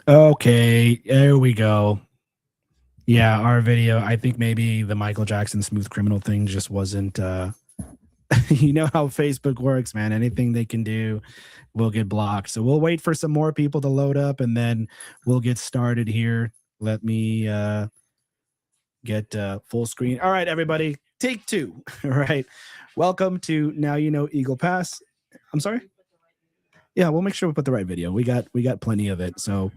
Okay, there we go. Yeah, our video. I think maybe the Michael Jackson smooth criminal thing just wasn't you know how Facebook works, man. Anything they can do will get blocked. So we'll wait for some more people to load up and then we'll get started here. Let me get full screen. All right, everybody, take two. All right. Welcome to Now You Know Eagle Pass. I'm sorry? Yeah, we'll make sure we put the right video. We got plenty of it. So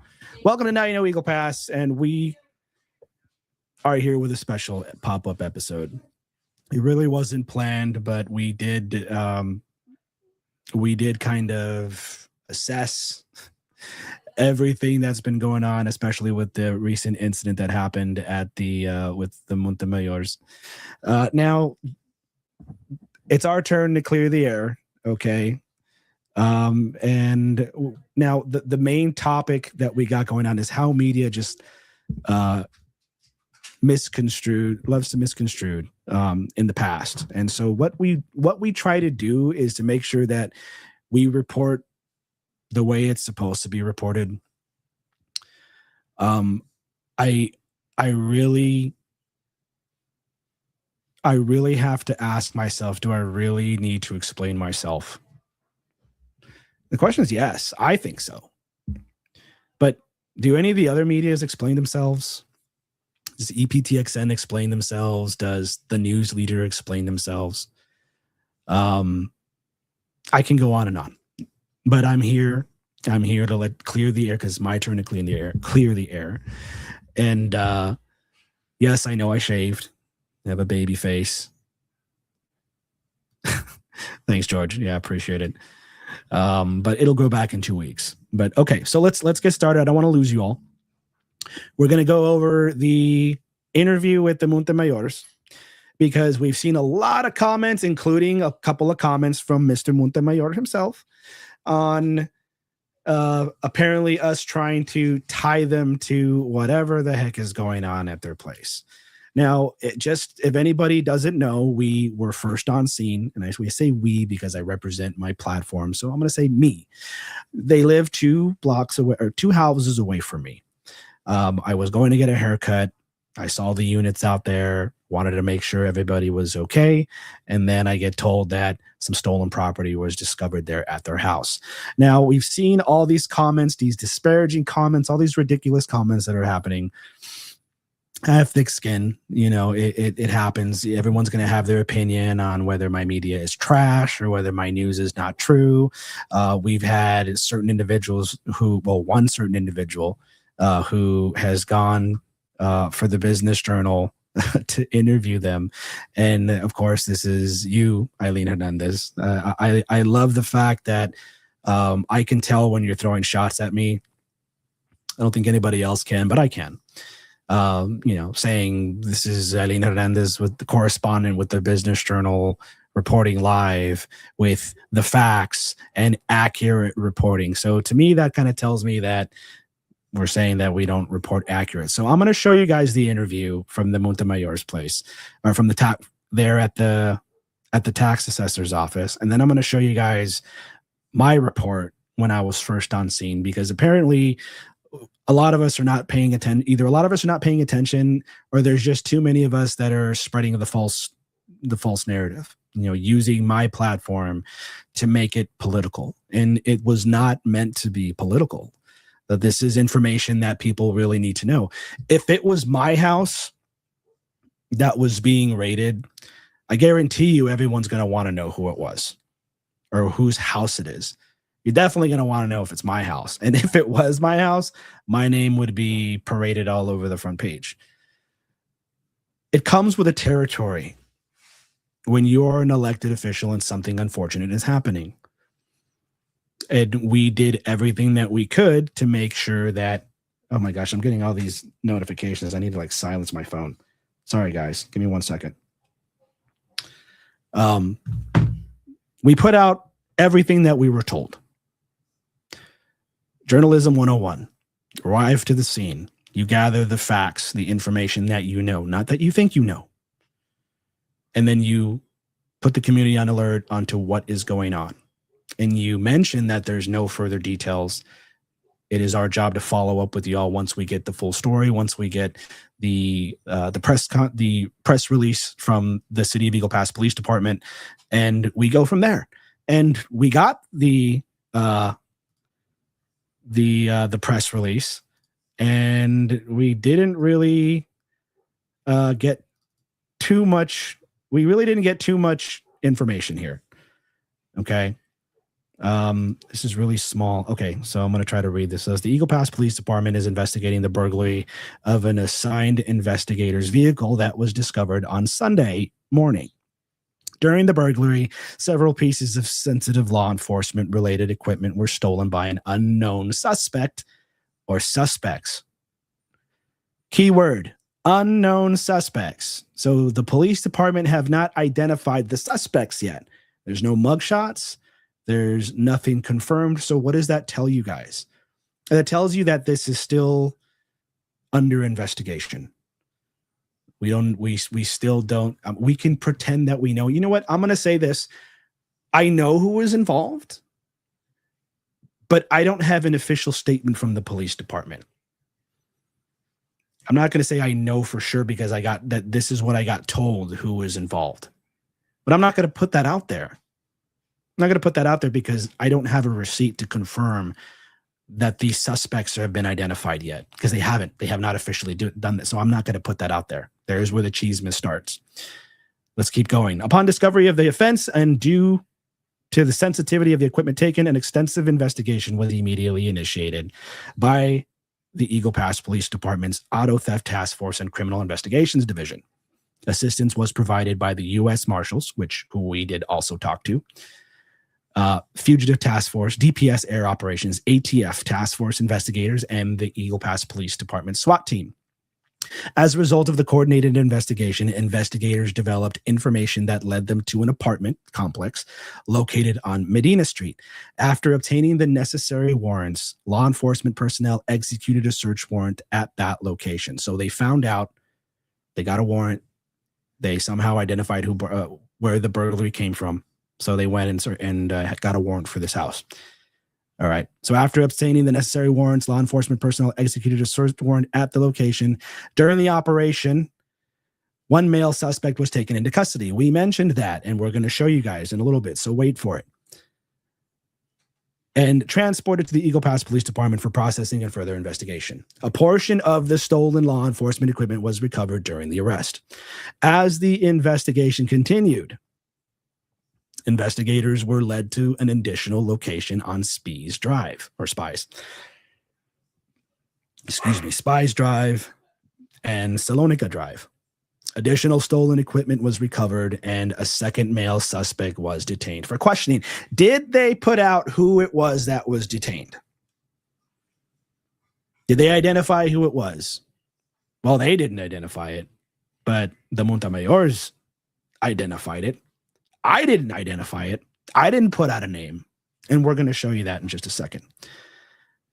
welcome to Now You Know Eagle Pass, and we are here with a special pop-up episode. It really wasn't planned, but we did kind of assess everything that's been going on, especially with the recent incident that happened at the with the Montemayor's. Now it's our turn to clear the air, okay? And now the main topic that we got going on is how media just loves to misconstrue in the past. And so what we try to do is to make sure that we report the way it's supposed to be reported. um i i really I really have to ask myself, do I really need to explain myself? The question is yes, I think so. But do any of the other medias explain themselves? Does EPTXN explain themselves? Does the news leader explain themselves? I can go on and on, but I'm here to clear the air, because it's my turn to clear the air. And yes, I know I shaved. I have a baby face. Thanks, George. Yeah, appreciate it. But it'll go back in 2 weeks. But okay, so let's get started. I don't want to lose you all. We're going to go over the interview with the Montemayor's, because we've seen a lot of comments, including a couple of comments from Mr. Montemayor himself, on apparently us trying to tie them to whatever the heck is going on at their place. Now, if anybody doesn't know, we were first on scene, and we say we because I represent my platform, so I'm going to say me. They live 2 blocks away, or 2 houses away from me. I was going to get a haircut. I saw the units out there, wanted to make sure everybody was okay, and then I get told that some stolen property was discovered there at their house. Now, we've seen all these comments, these disparaging comments, all these ridiculous comments that are happening. I have thick skin, it happens. Everyone's going to have their opinion on whether my media is trash or whether my news is not true. We've had certain individuals one certain individual who has gone for the Business Journal to interview them. And of course, this is you, Eileen Hernandez. I love the fact that I can tell when you're throwing shots at me. I don't think anybody else can, but I can. Saying this is Eileen Hernandez, with the correspondent with the Business Journal, reporting live with the facts and accurate reporting. So to me, that kind of tells me that we're saying that we don't report accurate. So I'm going to show you guys the interview from the Montemayor's place, or from the top there at the tax assessor's office. And then I'm going to show you guys my report when I was first on scene, because apparently a lot of us are not paying attention. Either a lot of us are not paying attention, or there's just too many of us that are spreading the false narrative, using my platform to make it political. And it was not meant to be political. That this is information that people really need to know. If it was my house that was being raided, I guarantee you everyone's going to want to know who it was or whose house it is. You're definitely going to want to know if it's my house. And if it was my house, my name would be paraded all over the front page. It comes with a territory when you're an elected official and something unfortunate is happening. And we did everything that we could to make sure that, oh my gosh, I'm getting all these notifications. I need to silence my phone. Sorry, guys. Give me 1 second. We put out everything that we were told. Journalism 101. Arrive to the scene. You gather the facts, the information that you know, not that you think you know. And then you put the community on alert onto what is going on. And you mention that there's no further details It is our job to follow up with y'all once we get the full story, once we get the press release from the City of Eagle Pass Police Department, and we go from there. And we got the press release, and we didn't really get too much. We really didn't get too much information here. Okay. This is really small. Okay, so I'm going to try to read this. It says the Eagle Pass Police Department is investigating the burglary of an assigned investigator's vehicle that was discovered on Sunday morning. During the burglary, several pieces of sensitive law enforcement related equipment were stolen by an unknown suspect or suspects. Keyword, unknown suspects. So the police department have not identified the suspects yet. There's no mugshots. There's nothing confirmed. So what does that tell you guys? That tells you that this is still under investigation. We still don't, we can pretend that we know. You know what? I'm going to say this. I know who was involved, but I don't have an official statement from the police department. I'm not going to say I know for sure because I got that this is what I got told who was involved. But I'm not going to put that out there. I'm not going to put that out there because I don't have a receipt to confirm that these suspects have been identified yet, because they haven't. They have not officially done that. So I'm not going to put that out there. There's where the cheeseman starts. Let's keep going. Upon discovery of the offense and due to the sensitivity of the equipment taken, an extensive investigation was immediately initiated by the Eagle Pass Police Department's Auto Theft Task Force and Criminal Investigations Division. Assistance was provided by the U.S. Marshals, who we did also talk to, Fugitive Task Force, DPS Air Operations, ATF Task Force investigators, and the Eagle Pass Police Department SWAT team. As a result of the coordinated investigation, investigators developed information that led them to an apartment complex located on Medina Street. After obtaining the necessary warrants, law enforcement personnel executed a search warrant at that location. So they found out, they got a warrant, they somehow identified where the burglary came from. So they went and got a warrant for this house. All right. So after obtaining the necessary warrants, law enforcement personnel executed a search warrant at the location. During the operation, one male suspect was taken into custody. We mentioned that, and we're going to show you guys in a little bit. So wait for it. And transported to the Eagle Pass Police Department for processing and further investigation. A portion of the stolen law enforcement equipment was recovered during the arrest. As the investigation continued, investigators were led to an additional location on Spies Drive and Salonika Drive. Additional stolen equipment was recovered, and a second male suspect was detained for questioning. Did they put out who it was that was detained? Did they identify who it was? Well, they didn't identify it, but the Montemayors identified it. I didn't identify it. I didn't put out a name, and we're going to show you that in just a second.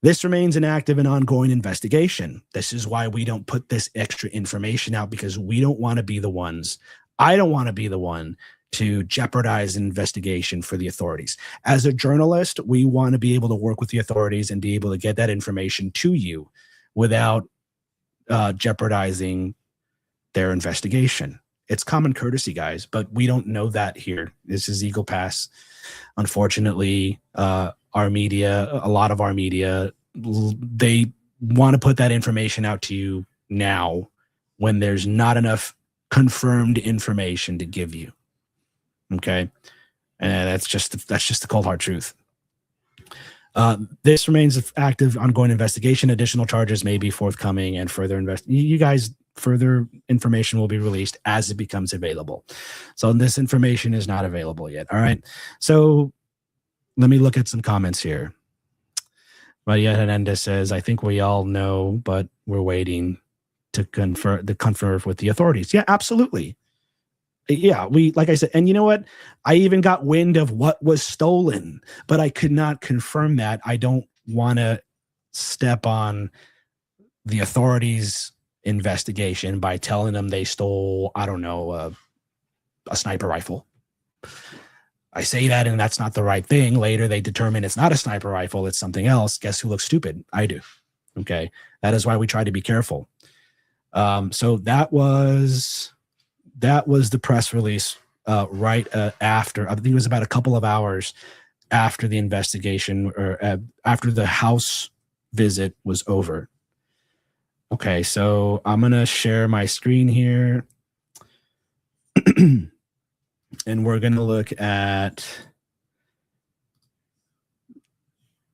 This remains an active and ongoing investigation. This is why we don't put this extra information out, because we don't want to be the ones. I don't want to be the one to jeopardize an investigation for the authorities. As a journalist, we want to be able to work with the authorities and be able to get that information to you without jeopardizing their investigation. It's common courtesy, guys, but we don't know that here. This is Eagle Pass. Unfortunately, our media, a lot of our media, they want to put that information out to you now when there's not enough confirmed information to give you. Okay, and that's just the cold hard truth. This remains an active, ongoing investigation. Additional charges may be forthcoming, and further further information will be released as it becomes available. So this information is not available yet. All right. So let me look at some comments here. Maria Hernandez says, I think we all know, but we're waiting to confer with the authorities. Yeah, absolutely. Yeah, like I said, and you know what? I even got wind of what was stolen, but I could not confirm that. I don't want to step on the authorities' investigation by telling them they stole, I don't know, a sniper rifle. I say that and that's not the right thing. Later, they determine it's not a sniper rifle, it's something else. Guess who looks stupid? I do. Okay. That is why we try to be careful. So that was the press release right after, I think it was about a couple of hours after the investigation or after the house visit was over. Okay, so I'm going to share my screen here. And we're going to look at,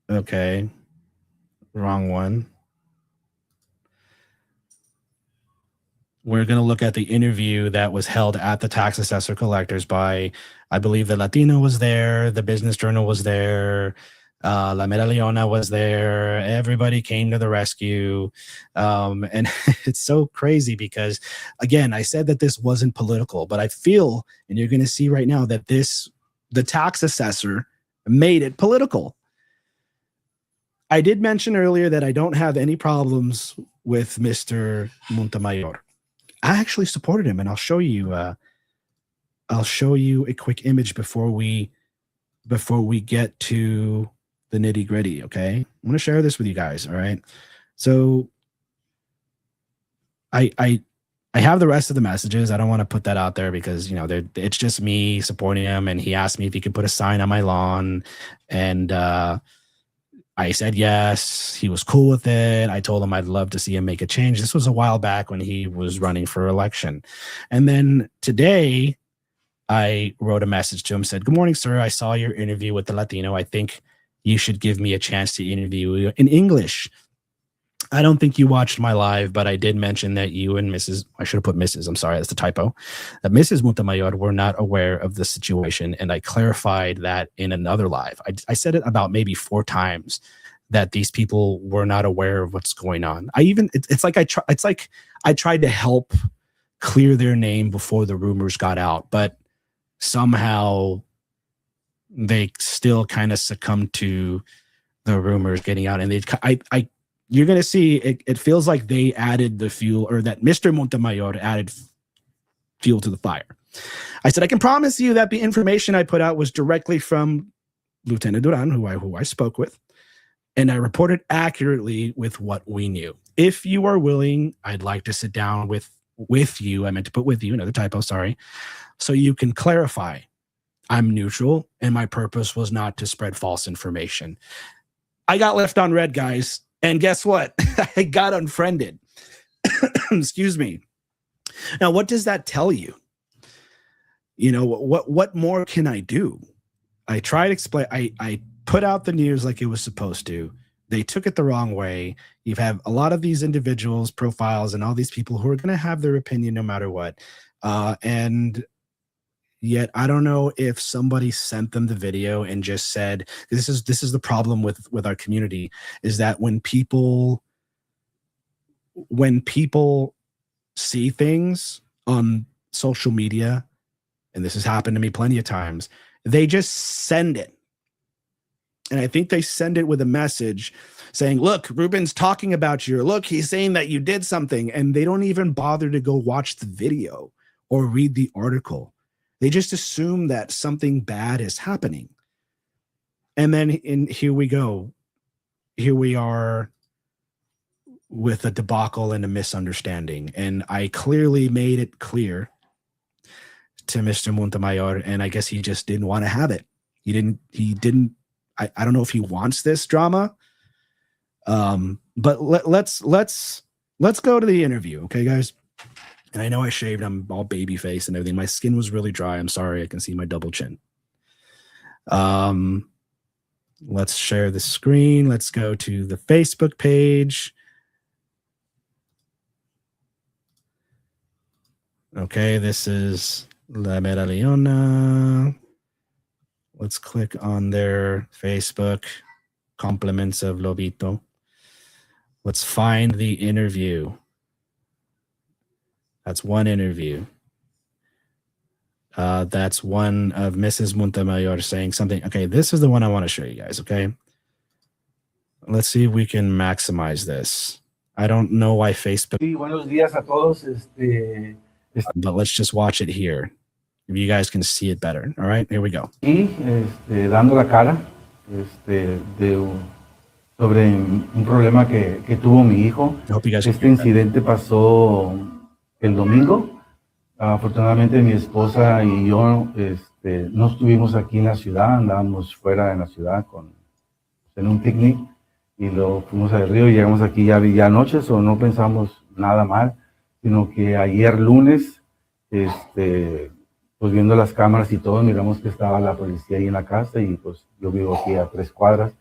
okay, wrong one. We're going to look at the interview that was held at the tax assessor collectors by, I believe the Latino was there, the Business Journal was there, La Mera Leona was there. Everybody came to the rescue. And it's so crazy because, again, I said that this wasn't political, but I feel, and you're going to see right now, that the tax assessor made it political. I did mention earlier that I don't have any problems with Mr. Montemayor. I actually supported him, and I'll show you a quick image before we get to the nitty gritty. Okay, I'm going to share this with you guys. All right, so I have the rest of the messages. I don't want to put that out there because it's just me supporting him, and he asked me if he could put a sign on my lawn, and I said yes. He was cool with it. I told him I'd love to see him make a change. This was a while back when he was running for election. And then today, I wrote a message to him, said, "Good morning, sir. I saw your interview with the Latino. I think you should give me a chance to interview you in English. I don't think you watched my live, but I did mention that you and Mrs. I should have put Mrs. I'm sorry, that's the typo. That Mrs. Montemayor were not aware of the situation, and I clarified that in another live. I said it about maybe 4 times that these people were not aware of what's going on. It's like I tried to help clear their name before the rumors got out, but somehow they still kind of succumbed to the rumors getting out, and you're going to see it feels like they added the fuel, or that Mr. Montemayor added fuel to the fire. I said, I can promise you that the information I put out was directly from Lieutenant Duran, who I spoke with, and I reported accurately with what we knew. If you are willing, I'd like to sit down with you. I meant to put with you, another typo, sorry. So you can clarify. I'm neutral, and my purpose was not to spread false information. I got left on red, guys. And guess what? I got unfriended. Excuse me. Now, what does that tell you? What more can I do? I tried to explain. I put out the news like it was supposed to. They took it the wrong way. You have a lot of these individuals, profiles, and all these people who are going to have their opinion no matter what. And yet, I don't know if somebody sent them the video and just said, this is the problem with our community, is that when people see things on social media, and this has happened to me plenty of times, they just send it. And I think they send it with a message saying, look, Ruben's talking about you. Or, look, he's saying that you did something. And they don't even bother to go watch the video or read the article. They just assume that something bad is happening. And then here we go. Here we are with a debacle and a misunderstanding. And I clearly made it clear to Mr. Montemayor, and I guess he just didn't want to have it. He didn't, I don't know if he wants this drama. But let's go to the interview. Okay, guys. And I know I shaved. I'm all baby face and everything. My skin was really dry. I'm sorry. I can see my double chin. Let's share the screen. Let's go to the Facebook page. Okay, this is La Mera Leona. Let's click on their Facebook. Compliments of Lobito. Let's find the interview. That's one interview. That's one of Mrs. Montemayor saying something. Okay, this is the one I want to show you guys, okay? Let's see if we can maximize this. I don't know why Facebook... Sí, buenos días a todos. But let's just watch it here. if you guys can see it better. All right, here we go. Y dando la cara sobre un problema que tuvo mi hijo. I hope you guys Este incidente pasó el domingo. Afortunadamente mi esposa y yo no estuvimos aquí en la ciudad, andábamos fuera en la ciudad en un picnic y luego fuimos al río y llegamos aquí ya anoche, o no pensamos nada mal, sino que ayer lunes, pues viendo las cámaras y todo, miramos que estaba la policía ahí en la casa y pues yo vivo aquí a 3 cuadras.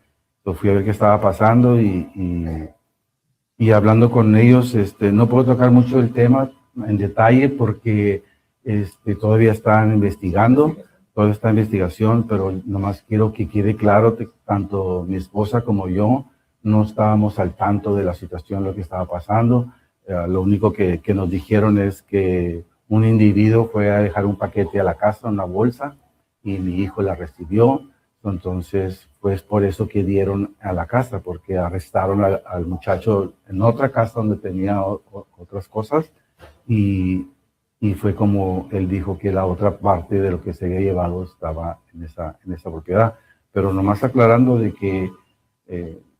Yo fui a ver qué estaba pasando y hablando con ellos, no puedo tocar mucho el tema en detalle porque todavía están investigando, todavía está en investigación, pero nomás quiero que quede claro que tanto mi esposa como yo no estábamos al tanto de la situación, lo que estaba pasando. Lo único que nos dijeron es que un individuo fue a dejar un paquete a la casa, una bolsa, y mi hijo la recibió. Entonces, pues por eso que dieron a la casa, porque arrestaron al muchacho en otra casa donde tenía otras cosas y fue como él dijo que la otra parte de lo que se había llevado estaba en esa propiedad. Pero nomás aclarando de que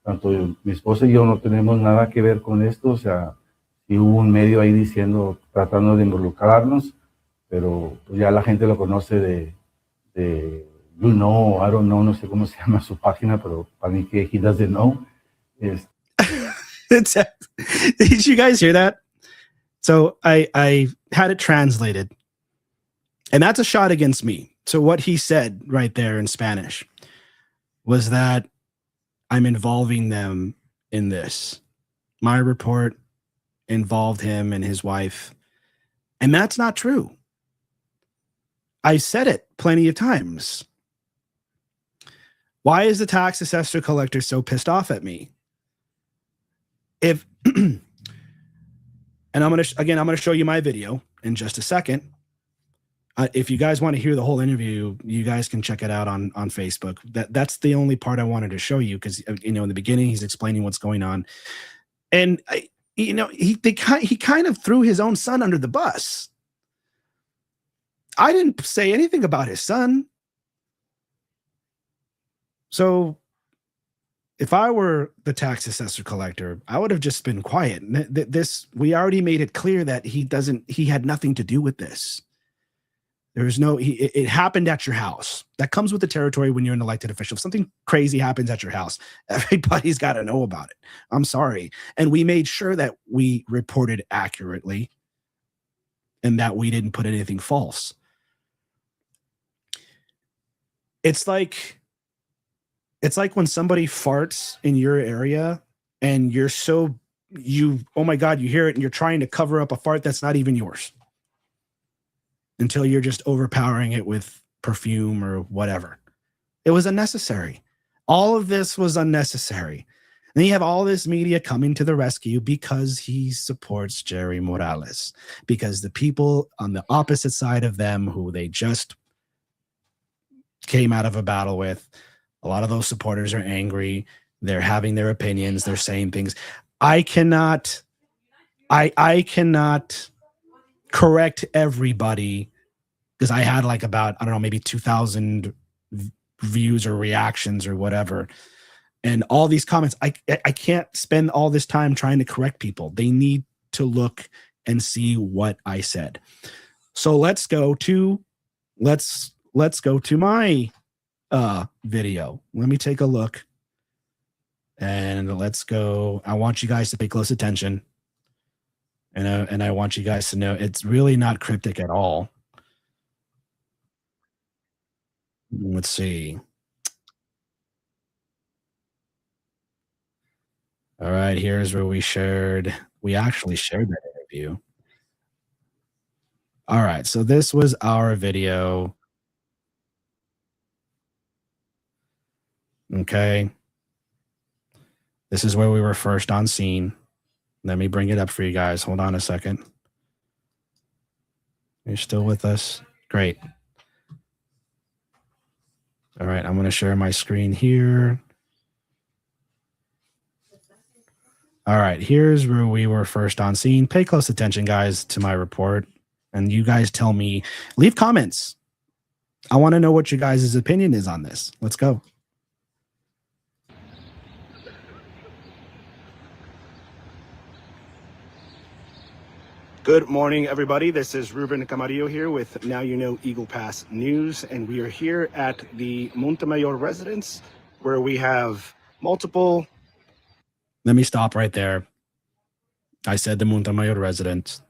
tanto mi esposa y yo no tenemos nada que ver con esto, o sea, sí hubo un medio ahí diciendo, tratando de involucrarnos, pero pues ya la gente lo conoce de I don't know, no sé cómo se llama su página, pero para mí que he doesn't know. Did you guys hear that? So I had it translated, and that's a shot against me. So what he said right there in Spanish was that I'm involving them in this. My report involved him and his wife, and that's not true. I said it plenty of times. Why is the tax assessor collector so pissed off at me? If and I'm going to show you my video in just a second. If you guys want to hear the whole interview, you guys can check it out on Facebook. That's the only part I wanted to show you because in the beginning he's explaining what's going on, and he kind of threw his own son under the bus. I didn't say anything about his son. So if I were the tax assessor collector, I would have just been quiet. We already made it clear that he had nothing to do with this. It happened at your house. That comes with the territory when you're an elected official. If something crazy happens at your house, everybody's got to know about it. I'm sorry. And we made sure that we reported accurately and that we didn't put anything false. It's like when somebody farts in your area and oh my God, you hear it and you're trying to cover up a fart that's not even yours until you're just overpowering it with perfume or whatever. It was unnecessary. All of this was unnecessary. And you have all this media coming to the rescue because he supports Jerry Morales, because the people on the opposite side of them who they just came out of a battle with, a lot of those supporters are angry. They're having their opinions. They're saying things. I cannot correct everybody because I had like about, I don't know, maybe 2,000 views or reactions or whatever. And all these comments, I can't spend all this time trying to correct people. They need to look and see what I said. So let's go to my video. Let me take a look and let's go. I want you guys to pay close attention, and I want you guys to know it's really not cryptic at all. Let's see. All right, here's where we actually shared that interview. All right, so this was our video. Okay. This is where we were first on scene. Let me bring it up for you guys. Hold on a second. You're still with us? Great. All right, I'm going to share my screen here. All right, here's where we were first on scene. Pay close attention, guys, to my report. And you guys tell me, leave comments. I want to know what your guys' opinion is on this. Let's go. Good morning, everybody. This is Ruben Camarillo here with Now You Know Eagle Pass News, and we are here at the Montemayor residence where we have multiple. Let me stop right there. I said the Montemayor residence.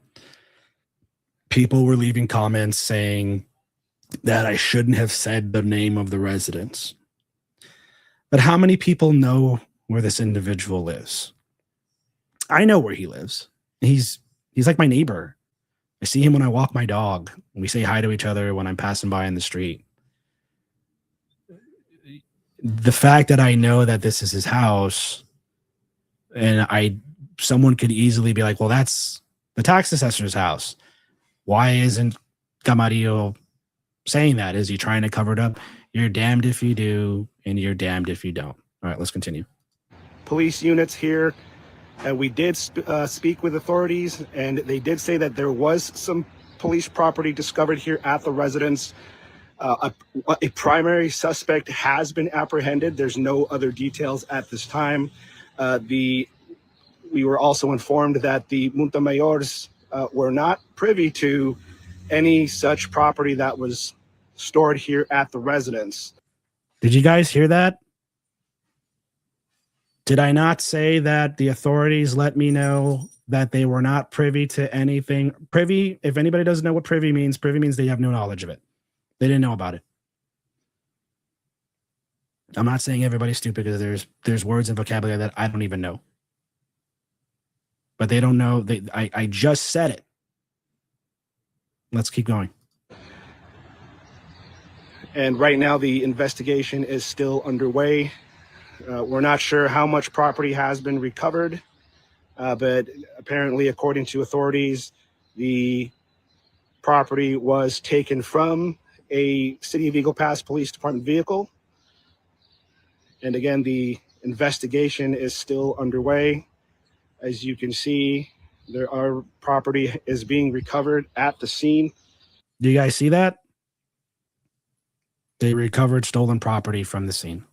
People were leaving comments saying that I shouldn't have said the name of the residence. But how many people know where this individual lives? I know where he lives. He's like my neighbor. I see him when I walk my dog. We say hi to each other when I'm passing by in the street. The fact that I know that this is his house, and someone could easily be like, well, that's the tax assessor's house. Why isn't Camarillo saying that? Is he trying to cover it up? You're damned if you do, and you're damned if you don't. All right, let's continue. Police units here. We did speak with authorities, and they did say that there was some police property discovered here at the residence. A primary suspect has been apprehended. There's no other details at this time. We were also informed that the Montemayors were not privy to any such property that was stored here at the residence. Did you guys hear that? Did I not say that the authorities let me know that they were not privy to anything? Privy, if anybody doesn't know what privy means they have no knowledge of it. They didn't know about it. I'm not saying everybody's stupid because there's words and vocabulary that I don't even know. But they don't know. I just said it. Let's keep going. And right now the investigation is still underway. We're not sure how much property has been recovered, but apparently, according to authorities, the property was taken from a City of Eagle Pass Police Department vehicle. And again, the investigation is still underway. As you can see, our property is being recovered at the scene. Do you guys see that? They recovered stolen property from the scene.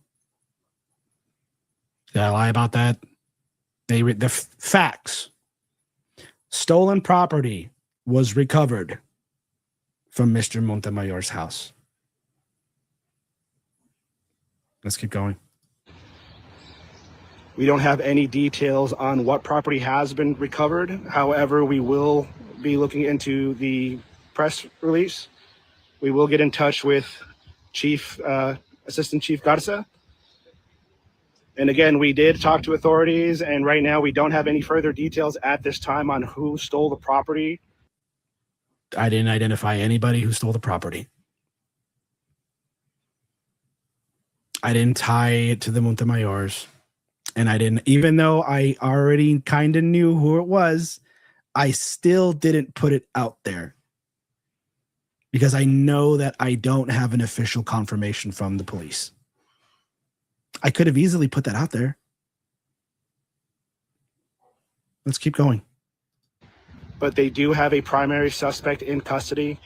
Did I lie about that? The facts. Stolen property was recovered from Mr. Montemayor's house. Let's keep going. We don't have any details on what property has been recovered. However, we will be looking into the press release. We will get in touch with Assistant Chief Garza. And again, we did talk to authorities, and right now we don't have any further details at this time on who stole the property. I didn't identify anybody who stole the property. I didn't tie it to the Montemayors. And I didn't, even though I already kind of knew who it was, I still didn't put it out there. Because I know that I don't have an official confirmation from the police. I could have easily put that out there. Let's keep going. But they do have a primary suspect in custody,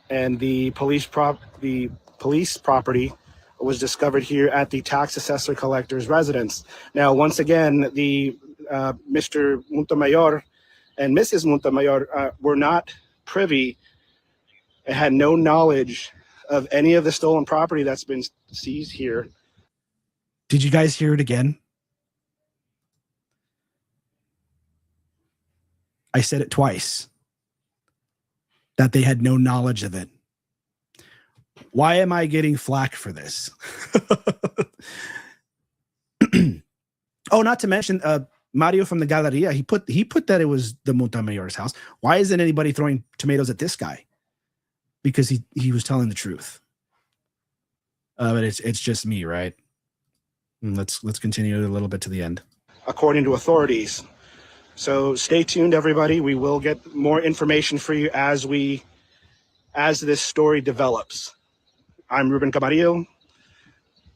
and the police property was discovered here at the tax assessor collector's residence. Now, once again, the Mr. Montemayor and Mrs. Montemayor were not privy and had no knowledge of any of the stolen property that's been seized here. Did you guys hear it again? I said it twice, that they had no knowledge of it. Why am I getting flack for this? Oh, not to mention Mario from the Galleria, he put that it was the Montemayor's house. Why isn't anybody throwing tomatoes at this guy? Because he was telling the truth. But it's just me, right? Let's continue a little bit to the end. According to authorities. So stay tuned, everybody. We will get more information for you as this story develops. I'm Ruben Camarillo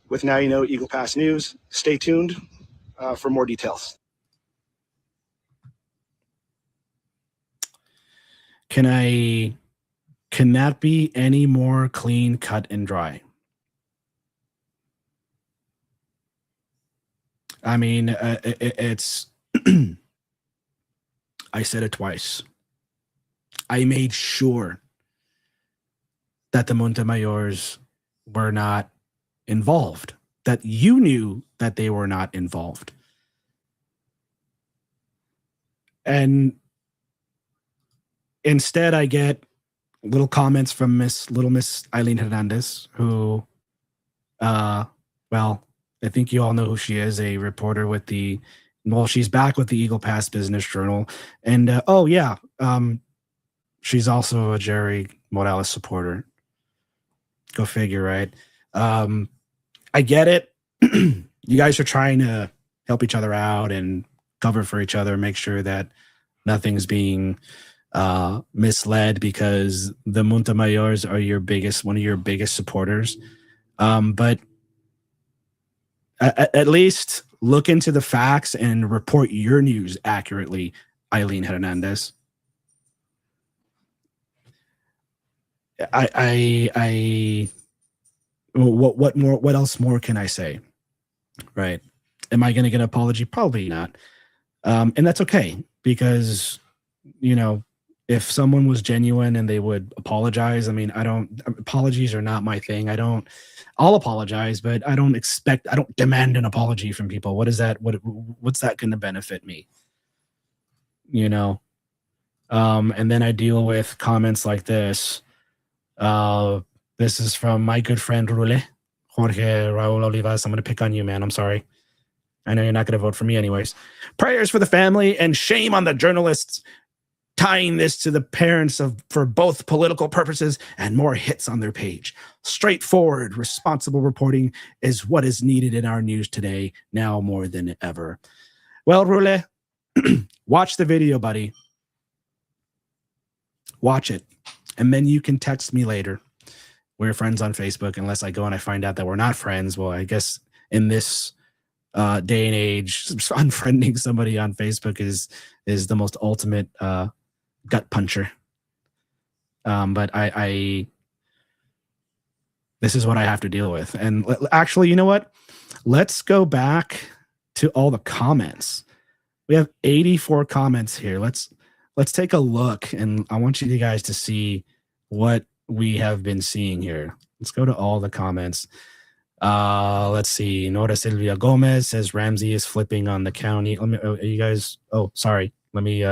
with Now You Know Eagle Pass News. Stay tuned for more details. Can I Can that be any more clean, cut, and dry? I mean, it's. I said it twice. I made sure that the Montemayors were not involved, that you knew that they were not involved. And instead, I get little comments from Miss Eileen Hernandez, who, well, I think you all know who she is, a reporter with she's back with the Eagle Pass Business Journal. And, she's also a Jerry Morales supporter. Go figure, right? I get it. You guys are trying to help each other out and cover for each other, make sure that nothing's being misled, because the Montemayors are one of your biggest supporters. But at least look into the facts and report your news accurately, Eileen Hernandez. What else more can I say? Right. Am I going to get an apology? Probably not. And that's okay, because, if someone was genuine and they would apologize, I mean, apologies are not my thing. I'll apologize, but I don't demand an apology from people. What is that? What's that going to benefit me? And then I deal with comments like this. This is from my good friend Rule, Jorge Raul Olivas. I'm going to pick on you, man. I'm sorry. I know you're not going to vote for me anyways. Prayers for the family, and shame on the journalists tying this to the parents for both political purposes and more hits on their page. Straightforward, responsible reporting is what is needed in our news today, now more than ever. Well, Rule, watch the video, buddy. Watch it. And then you can text me later. We're friends on Facebook, unless I go and I find out that we're not friends. Well, I guess in this day and age, unfriending somebody on Facebook is the most ultimate gut puncher. But this is what I have to deal with. And actually, you know what? Let's go back to all the comments. We have 84 comments here. Let's take a look, and I want you guys to see what we have been seeing here. Let's go to all the comments. Let's see. Nora Silvia Gomez says Ramsey is flipping on the county. You guys. Oh, sorry. Let me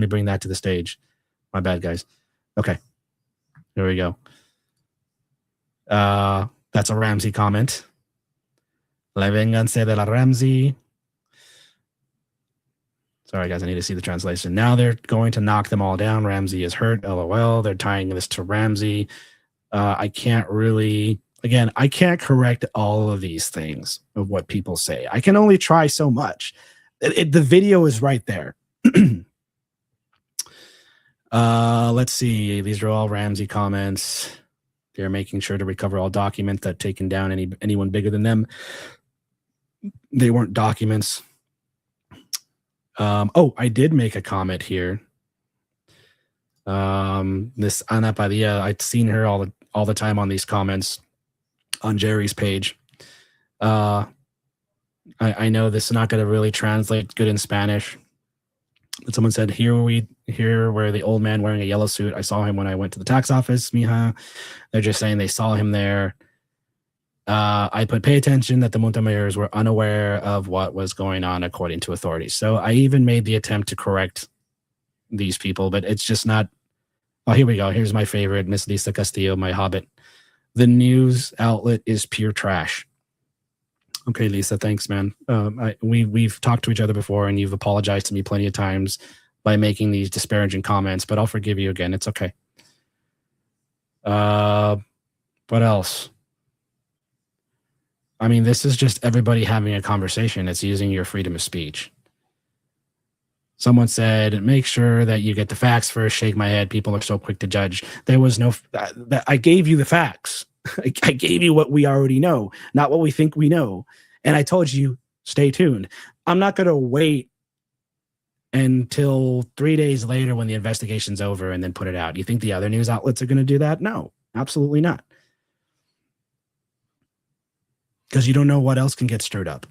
bring that to the stage. My bad, guys. Okay. There we go. That's a Ramsey comment. La venganza de la Ramsey. Sorry, guys, I need to see the translation. Now they're going to knock them all down. Ramsey is hurt. LOL. They're tying this to Ramsey. I can't correct all of these things of what people say. I can only try so much. The video is right there. Let's see. These are all Ramsey comments. They're making sure to recover all documents that taken down anyone bigger than them. They weren't documents. I did make a comment here. This Ana Padilla, I'd seen her all the time on these comments on Jerry's page. I know this is not going to really translate good in Spanish, but someone said, here where the old man wearing a yellow suit. I saw him when I went to the tax office, mija. They're just saying they saw him there. I pay attention that the Montemayors were unaware of what was going on according to authorities. So I even made the attempt to correct these people, but it's just not. Oh, here we go. Here's my favorite, Miss Lisa Castillo, my hobbit. The news outlet is pure trash. Okay, Lisa, thanks, man. We've talked to each other before, and you've apologized to me plenty of times by making these disparaging comments, but I'll forgive you again. It's okay. What else? I mean, this is just everybody having a conversation. It's using your freedom of speech. Someone said, make sure that you get the facts first. Shake my head. People are so quick to judge. There was no, I gave you the facts. I gave you what we already know, not what we think we know. And I told you, stay tuned. I'm not going to wait until 3 days later when the investigation's over and then put it out. You think the other news outlets are going to do that? No, absolutely not. Because you don't know what else can get stirred up.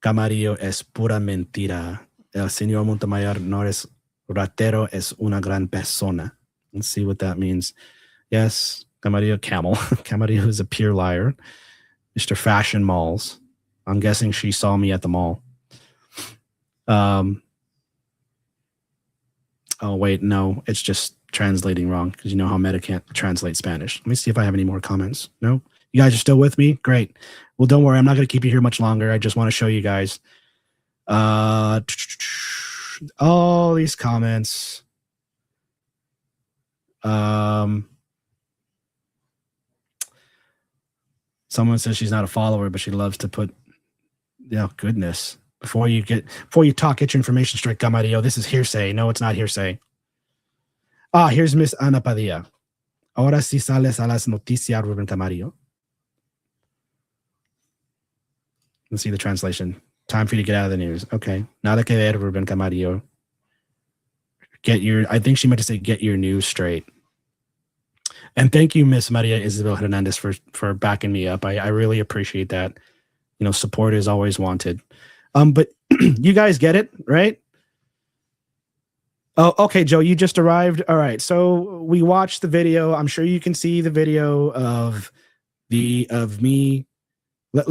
Camarillo es pura mentira. El señor Montemayor no es ratero, es una gran persona. Let's see what that means. Yes, Camarillo Camel. Camarillo is a pure liar. Mr. Fashion Malls. I'm guessing she saw me at the mall. Oh, wait, no, it's just translating wrong because you know how Meta can't translate Spanish. Let me see if I have any more comments. No? You guys are still with me? Great. Well, don't worry. I'm not going to keep you here much longer. I just want to show you guys. All these comments. Someone says she's not a follower, but she loves to put, yeah, goodness. Before you talk, get your information straight, Camarillo. This is hearsay. No, it's not hearsay. Here's Miss Ana Padilla. Ahora sí sales a las noticias, Ruben Camarillo. Let's see the translation. Time for you to get out of the news. Okay. Nada que ver, Ruben Camarillo. I think she meant to say get your news straight. And thank you, Miss Maria Isabel Hernandez, for backing me up. I really appreciate that. You know, support is always wanted. But you guys get it, right? Oh, okay, Joe, you just arrived. All right. So we watched the video. I'm sure you can see the video of me.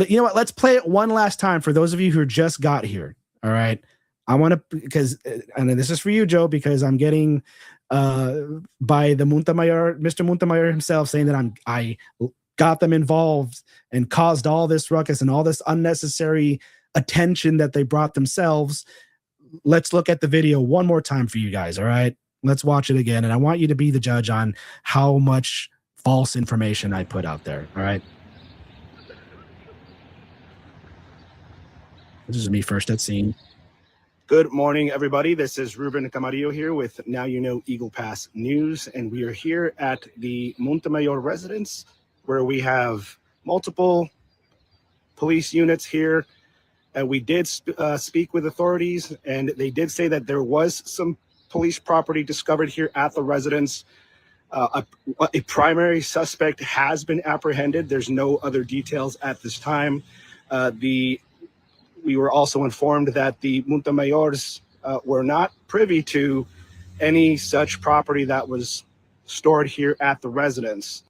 You know what? Let's play it one last time for those of you who just got here. All right. I want to, because, and this is for you, Joe, because I'm getting by the Montemayor, Mr. Montemayor himself, saying that I got them involved and caused all this ruckus and all this unnecessary attention that they brought themselves. Let's look at the video one more time for you guys. All right. Let's watch it again. And I want you to be the judge on how much false information I put out there. All right. This is me first at scene. Good morning, everybody. This is Ruben Camarillo here with Now You Know Eagle Pass News, and we are here at the Montemayor residence where we have multiple police units here. And we did speak with authorities, and they did say that there was some police property discovered here at the residence. A primary suspect has been apprehended. There's no other details at this time. We were also informed that the Montemayors were not privy to any such property that was stored here at the residence.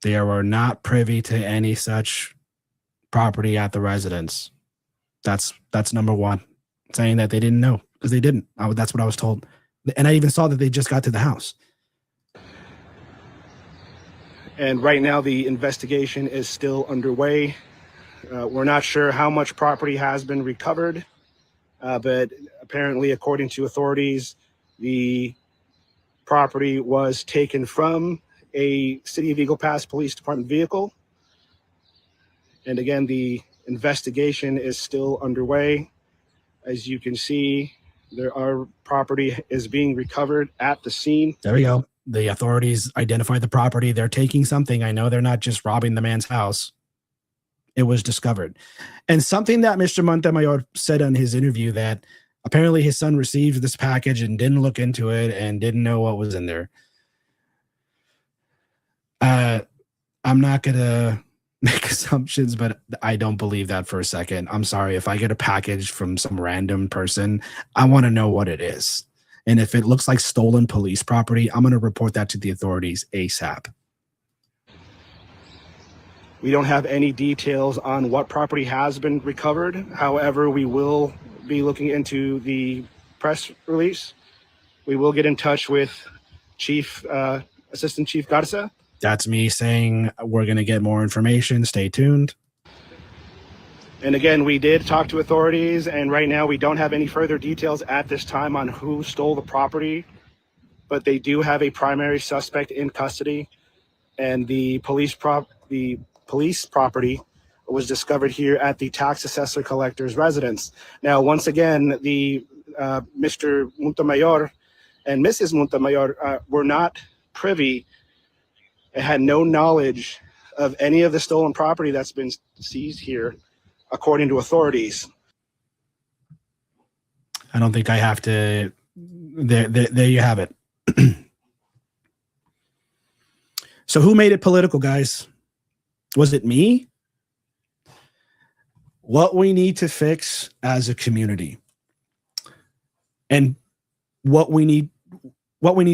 They were not privy to any such property at the residence. That's number one. Saying that they didn't know, because they didn't. That's what I was told. And I even saw that they just got to the house. And right now the investigation is still underway. We're not sure how much property has been recovered, but apparently, according to authorities, the property was taken from a City of Eagle Pass Police Department vehicle. And again, the investigation is still underway. As you can see, property is being recovered at the scene. There we go. The authorities identified the property. They're taking something. I know they're not just robbing the man's house. It was discovered. And something that Mr. Montemayor said on his interview, that apparently his son received this package and didn't look into it and didn't know what was in there. I'm not going to make assumptions, but I don't believe that for a second. I'm sorry. If I get a package from some random person, I want to know what it is. And if it looks like stolen police property, I'm going to report that to the authorities ASAP. We don't have any details on what property has been recovered. However, we will be looking into the press release. We will get in touch with Assistant Chief Garza. That's me saying we're going to get more information. Stay tuned. And again, we did talk to authorities, and right now we don't have any further details at this time on who stole the property, but they do have a primary suspect in custody, and the police property was discovered here at the tax assessor collector's residence. Now, once again, the Mr. Montemayor and Mrs. Montemayor were not privy and had no knowledge of any of the stolen property that's been seized here, according to authorities. don't think I have to. There you have it. So who made it political, guys? Was it me? What we need to fix as a community, and what we need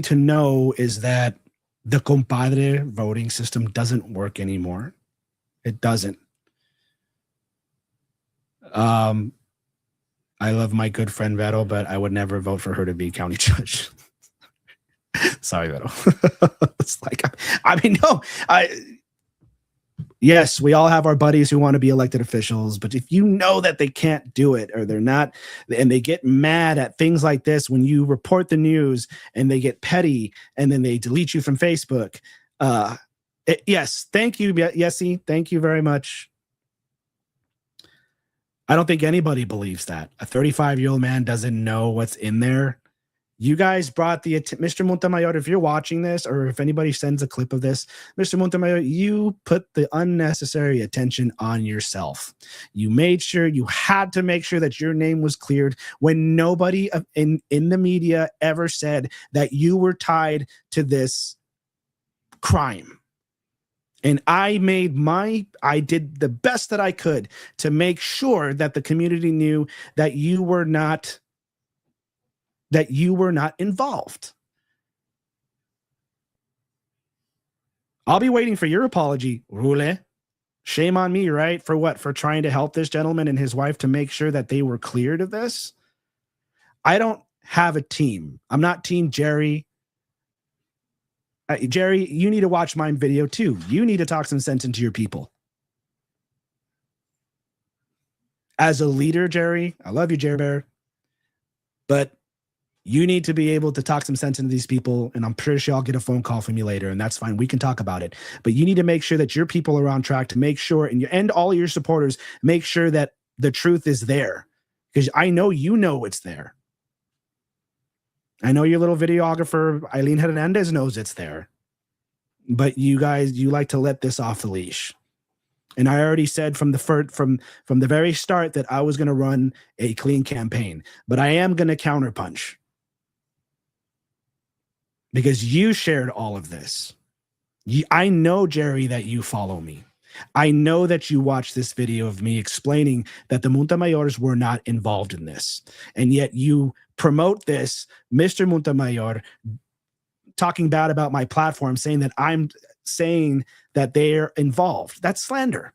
to know is that the compadre voting system doesn't work anymore. It doesn't. I love my good friend Vero, but I would never vote for her to be county judge. Sorry, Vero. It's like, I mean, no, yes, we all have our buddies who want to be elected officials, but if you know that they can't do it or they're not, and they get mad at things like this when you report the news and they get petty and then they delete you from Facebook. Yes, thank you, Yessie. Thank you very much. I don't think anybody believes that. A 35-year-old man doesn't know what's in there. You guys brought the Mr. Montemayor, if you're watching this or if anybody sends a clip of this, Mr. Montemayor, you put the unnecessary attention on yourself. You made sure, you had to make sure that your name was cleared when nobody in the media ever said that you were tied to this crime. And I did the best that I could to make sure that the community knew that you were not involved. I'll be waiting for your apology, Rule. Shame on me, right? For what? For trying to help this gentleman and his wife to make sure that they were cleared of this? I don't have a team. I'm not Team Jerry. Jerry, you need to watch my video too. You need to talk some sense into your people. As a leader, Jerry, I love you, Jerry Bear, but you need to be able to talk some sense into these people, and I'm pretty sure I'll get a phone call from you later, and that's fine. We can talk about it. But you need to make sure that your people are on track to make sure, and all your supporters, make sure that the truth is there. Because I know you know it's there. I know your little videographer, Eileen Hernandez, knows it's there. But you guys, you like to let this off the leash. And I already said from the very start that I was going to run a clean campaign. But I am going to counterpunch. Because you shared all of this. I know, Jerry, that you follow me. I know that you watched this video of me explaining that the Montemayors were not involved in this. And yet you promote this, Mr. Montemayor, talking bad about my platform, saying that I'm saying that they're involved. That's slander.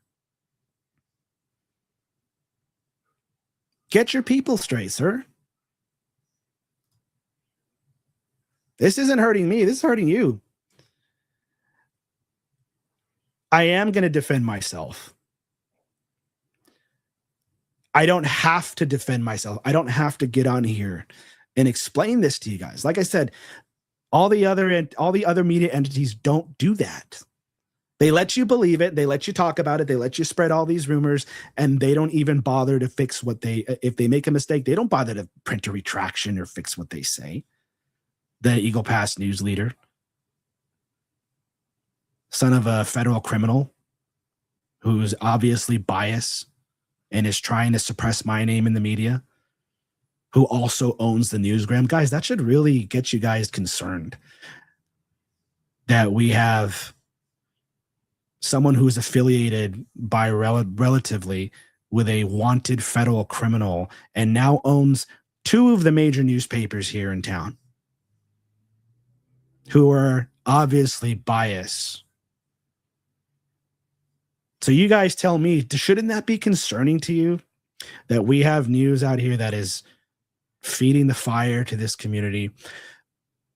Get your people straight, sir. This isn't hurting me. This is hurting you. I am going to defend myself. I don't have to defend myself. I don't have to get on here and explain this to you guys. Like I said, all the other media entities don't do that. They let you believe it. They let you talk about it. They let you spread all these rumors, and they don't even bother to fix if they make a mistake, they don't bother to print a retraction or fix what they say. The Eagle Pass news leader, son of a federal criminal who's obviously biased and is trying to suppress my name in the media, who also owns the Newsgram. Guys, that should really get you guys concerned that we have someone who's affiliated by relatively with a wanted federal criminal and now owns 2 of the major newspapers here in town who are obviously biased. So you guys tell me, shouldn't that be concerning to you that we have news out here that is feeding the fire to this community?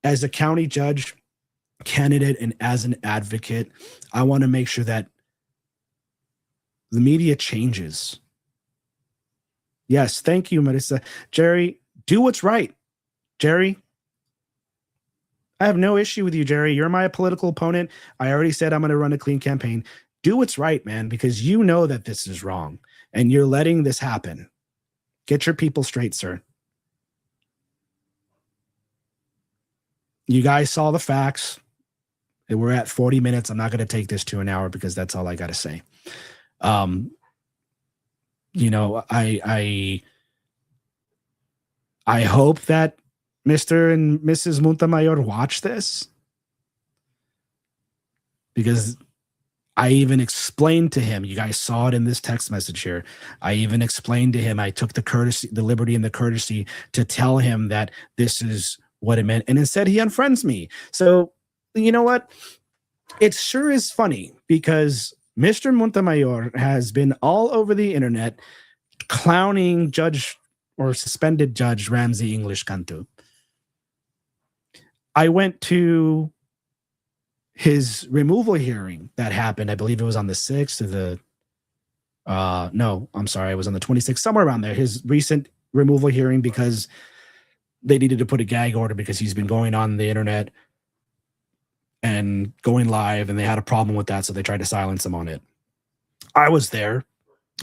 As a county judge candidate and as an advocate, I want to make sure that the media changes. Yes, thank you, Marissa. Jerry, do what's right. Jerry, I have no issue with you, Jerry. You're my political opponent. I already said I'm going to run a clean campaign. Do what's right, man, because you know that this is wrong and you're letting this happen. Get your people straight, sir. You guys saw the facts. We're at 40 minutes. I'm not going to take this to an hour because that's all I got to say. You know, I hope that Mr. and Mrs. Montemayor watch this, because I even explained to him, you guys saw it in this text message here. I even explained to him, I took the liberty and the courtesy to tell him that this is what it meant. And instead he unfriends me. So you know what? It sure is funny, because Mr. Montemayor has been all over the internet clowning Judge or suspended Judge Ramsey English Cantu. I went to his removal hearing that happened. I believe it was on the 6th of the, no, I'm sorry. It was on the 26th, somewhere around there. His recent removal hearing, because they needed to put a gag order because he's been going on the internet and going live, and they had a problem with that. So they tried to silence him on it. I was there.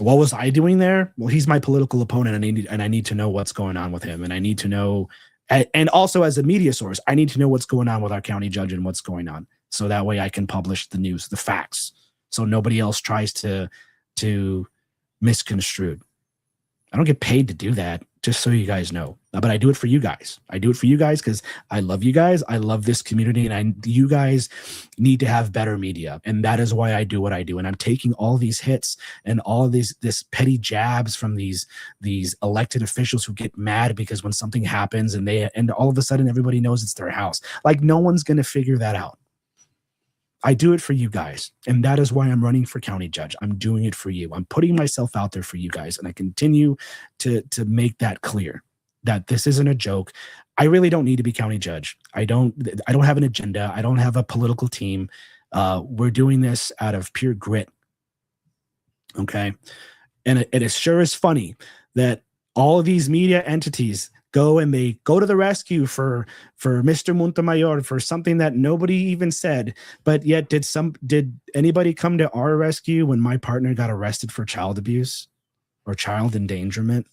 What was I doing there? Well, he's my political opponent, and I need to know what's going on with him. And I need to know, and also as a media source, I need to know what's going on with our county judge and what's going on. So that way I can publish the news, the facts, so nobody else tries to misconstrue. I don't get paid to do that, just so you guys know. But I do it for you guys. I do it for you guys because I love you guys. I love this community, and you guys need to have better media. And that is why I do what I do. And I'm taking all these hits and all of this petty jabs from these elected officials who get mad because when something happens and all of a sudden everybody knows it's their house. Like, no one's going to figure that out. I do it for you guys, and that is why I'm running for county judge. I'm doing it for you. I'm putting myself out there for you guys, and I continue to make that clear that this isn't a joke. I really don't need to be county judge. I don't have an agenda. I don't have a political team. We're doing this out of pure grit. Okay, and it sure is funny that all of these media entities go to the rescue for Mr. Montemayor for something that nobody even said. But yet, did anybody come to our rescue when my partner got arrested for child abuse or child endangerment?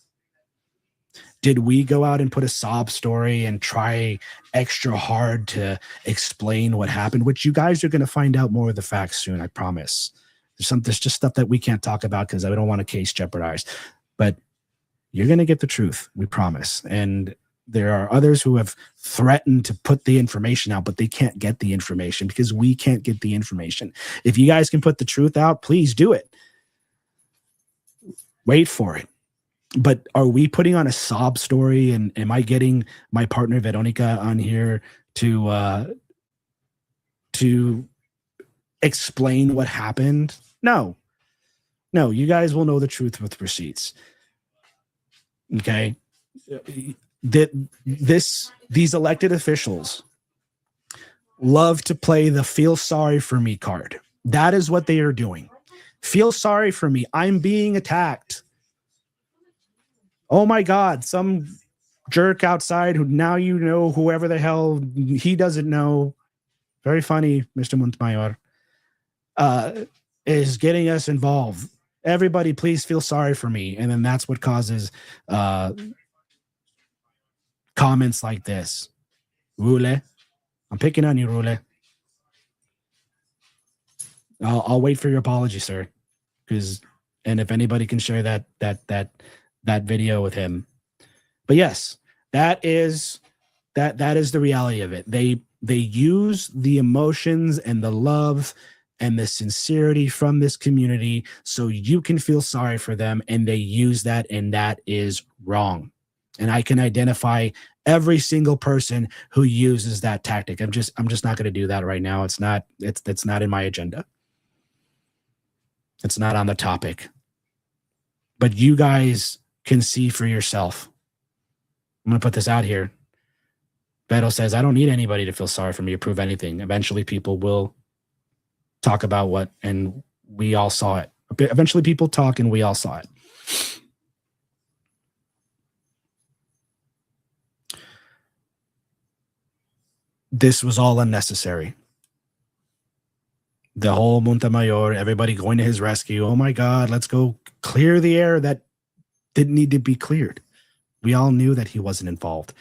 Did we go out and put a sob story and try extra hard to explain what happened? Which you guys are going to find out more of the facts soon, I promise. There's just stuff that we can't talk about because I don't want a case jeopardized. But you're going to get the truth, we promise. And there are others who have threatened to put the information out, but they can't get the information because we can't get the information. If you guys can put the truth out, please do it. Wait for it. But are we putting on a sob story? And am I getting my partner Veronica on here to explain what happened? No, you guys will know the truth with receipts. Okay, these elected officials love to play the feel sorry for me card. That is what they are doing. Feel sorry for me. I'm being attacked. Oh my God, some jerk outside who now you know whoever the hell he doesn't know. Very funny, Mr. Montemayor, is getting us involved. Everybody, please feel sorry for me. And then that's what causes comments like this. Rule, I'm picking on you, Rule. I'll wait for your apology, sir. And if anybody can share that video with him. But yes, that is the reality of it. They use the emotions and the love and the sincerity from this community so you can feel sorry for them, and they use that, and that is wrong. And I can identify every single person who uses that tactic. I'm just not going to do that right now. It's not in my agenda. It's not on the topic. But you guys can see for yourself. I'm going to put this out here. Beto says, I don't need anybody to feel sorry for me to prove anything. Eventually people will talk about what, and we all saw it. Eventually people talk and we all saw it. This was all unnecessary. The whole Montemayor, everybody going to his rescue. Oh my God, let's go clear the air that didn't need to be cleared. We all knew that he wasn't involved.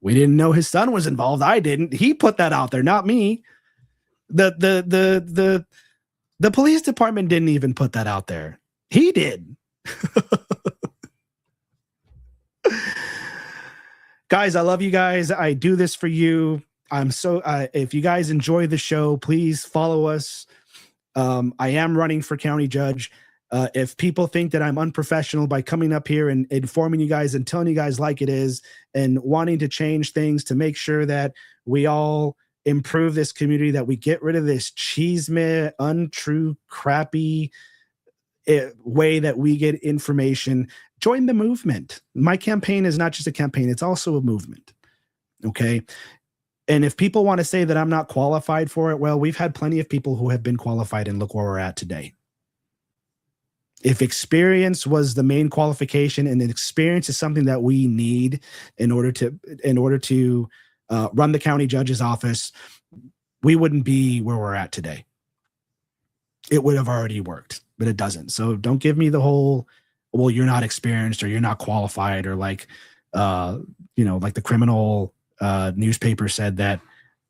We didn't know his son was involved. I didn't. He put that out there, not me. The police department didn't even put that out there. He did. Guys, I love you guys. I do this for you. I'm so if you guys enjoy the show, please follow us. I am running for county judge. If people think that I'm unprofessional by coming up here and informing you guys and telling you guys like it is and wanting to change things to make sure that we all improve this community, that we get rid of this chisme, untrue, crappy way that we get information, join the movement. My campaign is not just a campaign, it's also a movement. Okay. And if people want to say that I'm not qualified for it, well, we've had plenty of people who have been qualified, and look where we're at today. If experience was the main qualification, and experience is something that we need in order to run the county judge's office, we wouldn't be where we're at today. It would have already worked, but it doesn't. So don't give me the whole, well, you're not experienced or you're not qualified, or like the criminal newspaper said that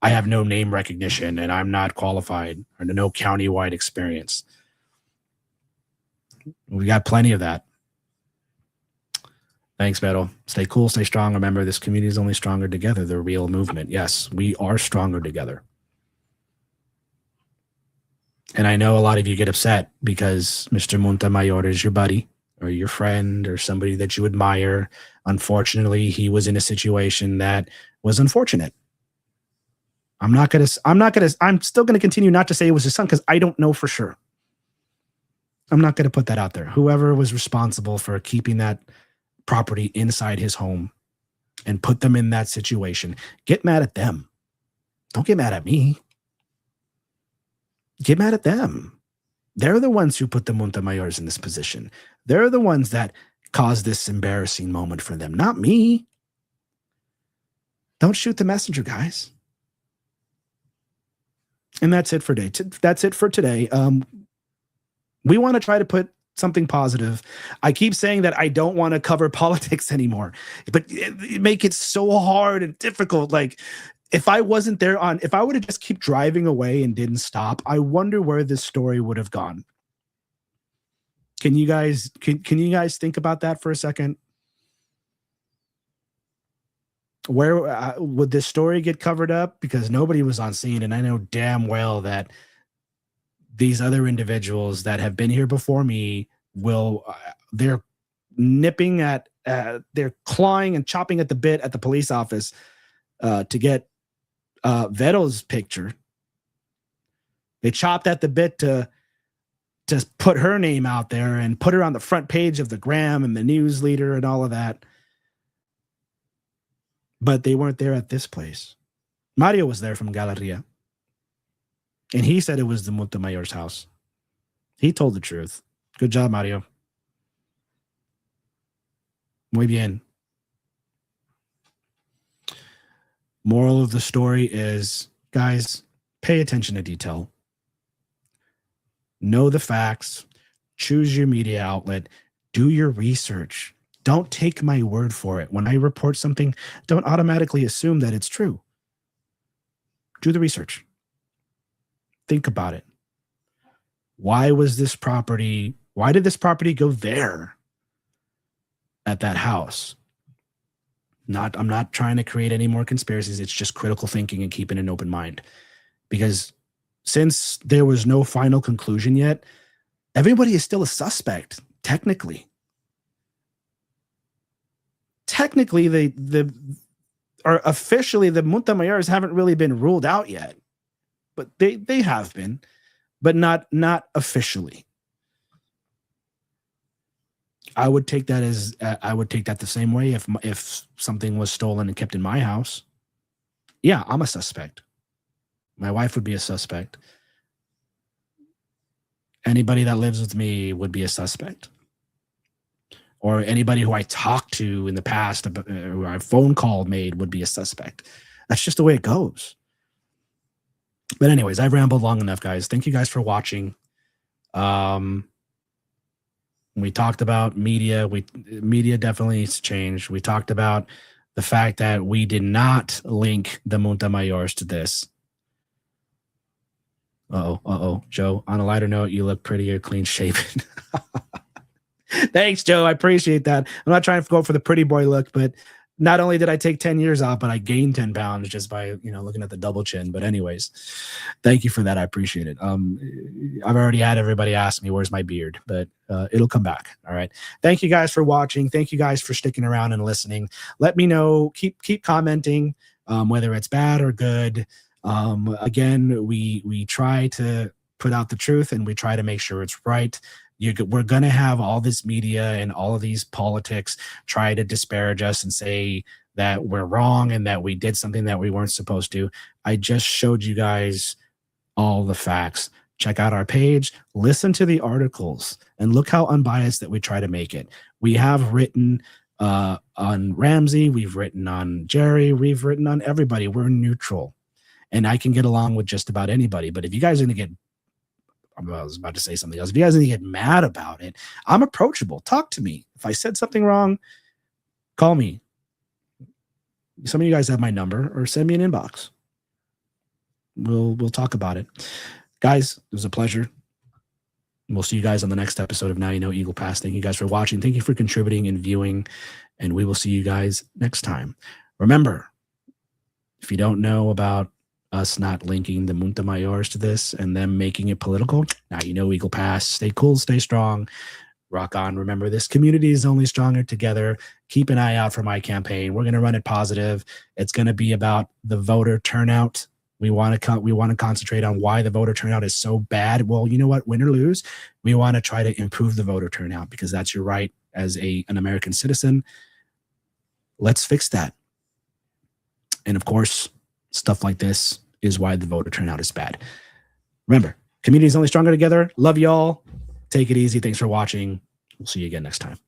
I have no name recognition and I'm not qualified, or no county-wide experience. We got plenty of that. Thanks, Beto. Stay cool, stay strong. Remember, this community is only stronger together. The real movement. Yes, we are stronger together. And I know a lot of you get upset because Mr. Montemayor is your buddy or your friend or somebody that you admire. Unfortunately, he was in a situation that was unfortunate. I'm still going to continue not to say it was his son because I don't know for sure. I'm not going to put that out there. Whoever was responsible for keeping that property inside his home and put them in that situation, get mad at them. Don't get mad at me. Get mad at them. They're the ones who put the Montemayors in this position. They're the ones that caused this embarrassing moment for them, not me. Don't shoot the messenger, guys. And that's it for today. That's it for today. We want to try to put something positive. I keep saying that I don't want to cover politics anymore, but it make it so hard and difficult. Like, if I wasn't there if I would have just keep driving away and didn't stop, I wonder where this story would have gone. Can you guys think about that for a second? Where would this story get covered up? Because nobody was on scene, and I know damn well that these other individuals that have been here before me they're nipping at, they're clawing and chopping at the bit at the police office to get Veto's picture. They chopped at the bit to put her name out there and put her on the front page of the Gram and the news leader and all of that. But they weren't there at this place. Mario was there from Galleria. And he said it was the Montemayor's house. He told the truth. Good job, Mario. Muy bien. Moral of the story is, guys, pay attention to detail. Know the facts. Choose your media outlet. Do your research. Don't take my word for it. When I report something, don't automatically assume that it's true. Do the research. Think about it. Why did this property go there at that house? I'm not trying to create any more conspiracies. It's just critical thinking and keeping an open mind. Because since there was no final conclusion yet, everybody is still a suspect, technically. Technically, officially, the Montemayors haven't really been ruled out yet. But they have been, but not officially. I would take that the same way if something was stolen and kept in my house. Yeah, I'm a suspect. My wife would be a suspect. Anybody that lives with me would be a suspect. Or anybody who I talked to in the past, or a phone call made, would be a suspect. That's just the way it goes. But anyways, I've rambled long enough, guys. Thank you guys for watching. We talked about media. Media definitely needs to change. We talked about the fact that we did not link the Montemayors to this. Joe, on a lighter note, you look prettier, clean shaven. Thanks, Joe. I appreciate that. I'm not trying to go for the pretty boy look, but not only did I take 10 years off, but I gained 10 pounds just by, looking at the double chin. But anyways, thank you for that. I appreciate it. I've already had everybody ask me, where's my beard, but it'll come back. All right. Thank you guys for watching. Thank you guys for sticking around and listening. Let me know, keep commenting, whether it's bad or good. Again, we try to put out the truth and we try to make sure it's right. We're going to have all this media and all of these politics try to disparage us and say that we're wrong and that we did something that we weren't supposed to. I just showed you guys all the facts. Check out our page, listen to the articles, and look how unbiased that we try to make it. We have written on Ramsey, we've written on Jerry, we've written on everybody. We're neutral. And I can get along with just about anybody. But if you guys are going to get, I was about to say something else. If you guys are going to get mad about it, I'm approachable. Talk to me. If I said something wrong, call me. Some of you guys have my number, or send me an inbox. We'll talk about it. Guys, it was a pleasure. We'll see you guys on the next episode of Now You Know Eagle Pass. Thank you guys for watching. Thank you for contributing and viewing. And we will see you guys next time. Remember, if you don't know about us not linking the Munta Mayors to this and them making it political, now you know Eagle Pass. Stay cool, stay strong, rock on. Remember, this community is only stronger together. Keep an eye out for my campaign. We're going to run it positive. It's going to be about the voter turnout. We want to concentrate on why the voter turnout is so bad. Well, you know what? Win or lose, we want to try to improve the voter turnout because that's your right as an American citizen. Let's fix that. And of course, stuff like this is why the voter turnout is bad. Remember, community is only stronger together. Love y'all. Take it easy. Thanks for watching. We'll see you again next time.